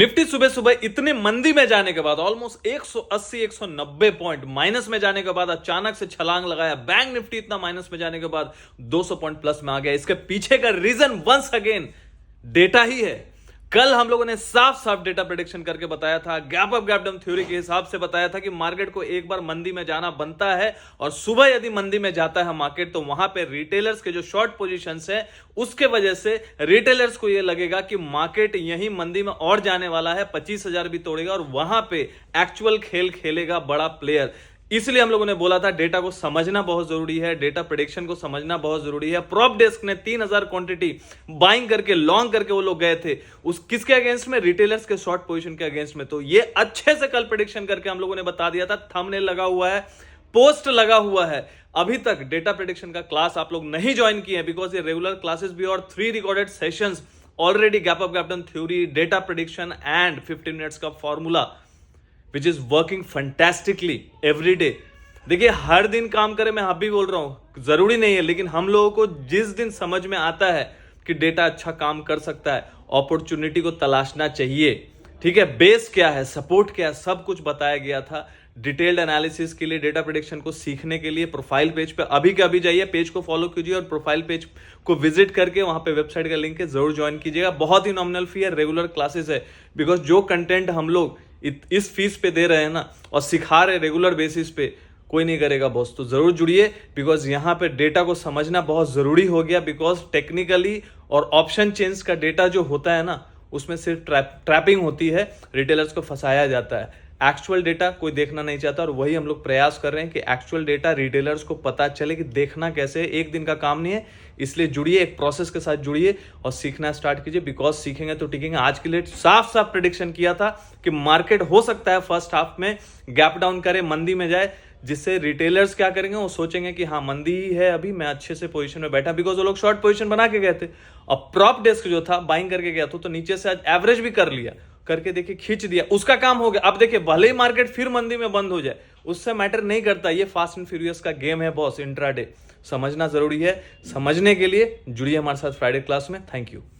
Nifty सुबह सुबह इतने मंदी में जाने के बाद ऑलमोस्ट 180 190 पॉइंट माइनस में जाने के बाद अचानक से छलांग लगाया। बैंक निफ्टी इतना माइनस में जाने के बाद 200 पॉइंट प्लस में आ गया। इसके पीछे का रीजन वंस अगेन डेटा ही है। कल हम लोगों ने साफ साफ डेटा प्रेडिक्शन करके बताया था, gap up gap down theory के हिसाब से बताया था कि मार्केट को एक बार मंदी में जाना बनता है और सुबह यदि मंदी में जाता है मार्केट तो वहां पे रिटेलर्स के जो शॉर्ट पोजीशंस है उसके वजह से रिटेलर्स को यह लगेगा कि मार्केट यही मंदी में और जाने वाला है, 25,000 भी तोड़ेगा और वहां पे एक्चुअल खेल खेलेगा बड़ा प्लेयर। इसलिए हम लोगों ने बोला था डेटा को समझना बहुत जरूरी है, डेटा प्रेडिक्शन को समझना बहुत जरूरी है। प्रॉप डेस्क ने 3,000 क्वांटिटी बाइंग करके लॉन्ग करके वो लोग गए थे उस किसके अगेंस्ट में, रिटेलर्स के शॉर्ट पोजीशन के अगेंस्ट में। तो ये अच्छे से कल प्रेडिक्शन करके हम लोगों ने बता दिया था, थंबनेल लगा हुआ है, पोस्ट लगा हुआ है। अभी तक डेटा प्रेडिक्शन का क्लास आप लोग नहीं ज्वाइन किए हैं बिकॉज ये रेगुलर क्लासेस भी और 3 recorded sessions already, gap up gap down theory, data prediction and 15 minutes का formula which is working fantastically every day. देखिए हर दिन काम करे, मैं अभी बोल रहा हूं जरूरी नहीं है, लेकिन हम लोगों को जिस दिन समझ में आता है कि डेटा अच्छा काम कर सकता है, अपॉर्चुनिटी को तलाशना चाहिए। ठीक है, बेस क्या है, सपोर्ट क्या है, सब कुछ बताया गया था। डिटेल्ड एनालिसिस के लिए, डेटा प्रेडिक्शन को सीखने के लिए प्रोफाइल पेज पे अभी के अभी जाइए, पेज को फॉलो कीजिए और प्रोफाइल पेज को विजिट करके वहां पे वेबसाइट का लिंक है, जरूर ज्वाइन कीजिएगा। बहुत ही नॉमिनल फी है, रेगुलर क्लासेस है, बिकॉज जो कंटेंट हम लोग इस फीस पे दे रहे हैं ना और सिखा रहे रेगुलर बेसिस पे, कोई नहीं करेगा बॉस। तो जरूर जुड़िए बिकॉज यहाँ पे डेटा को समझना बहुत जरूरी हो गया। बिकॉज टेक्निकली और ऑप्शन चेंज का डेटा जो होता है ना उसमें सिर्फ ट्रैपिंग होती है, रिटेलर्स को फंसाया जाता है। एक्चुअल डेटा कोई देखना नहीं चाहता और वही हम लोग प्रयास कर रहे हैं कि एक्चुअल डेटा रिटेलर्स को पता चले कि देखना कैसे है। एक दिन का काम नहीं है, इसलिए जुड़िए, एक प्रोसेस के साथ जुड़िए और सीखना स्टार्ट कीजिए। बिकॉज सीखेंगे तो टिकेंगे। आज के लिए साफ साफ प्रेडिक्शन किया था कि मार्केट हो सकता है फर्स्ट हाफ में गैप डाउन करे, मंदी में जाए, जिससे रिटेलर्स क्या करेंगे, वो सोचेंगे कि हाँ मंदी ही है, अभी मैं अच्छे से पोजीशन में बैठा, बिकॉज वो लोग शॉर्ट पोजीशन बना के गए थे और प्रॉप डेस्क जो था बाइंग करके गया था, तो नीचे से आज एवरेज भी कर लिया, करके देखिए खींच दिया, उसका काम हो गया। अब देखिए भले ही मार्केट फिर मंदी में बंद हो जाए, उससे मैटर नहीं करता, ये फास्ट एंड फ्यूरियस का गेम है बॉस, इंट्राडे समझना जरूरी है। समझने के लिए जुड़िए हमारे साथ फ्राइडे क्लास में। Thank you.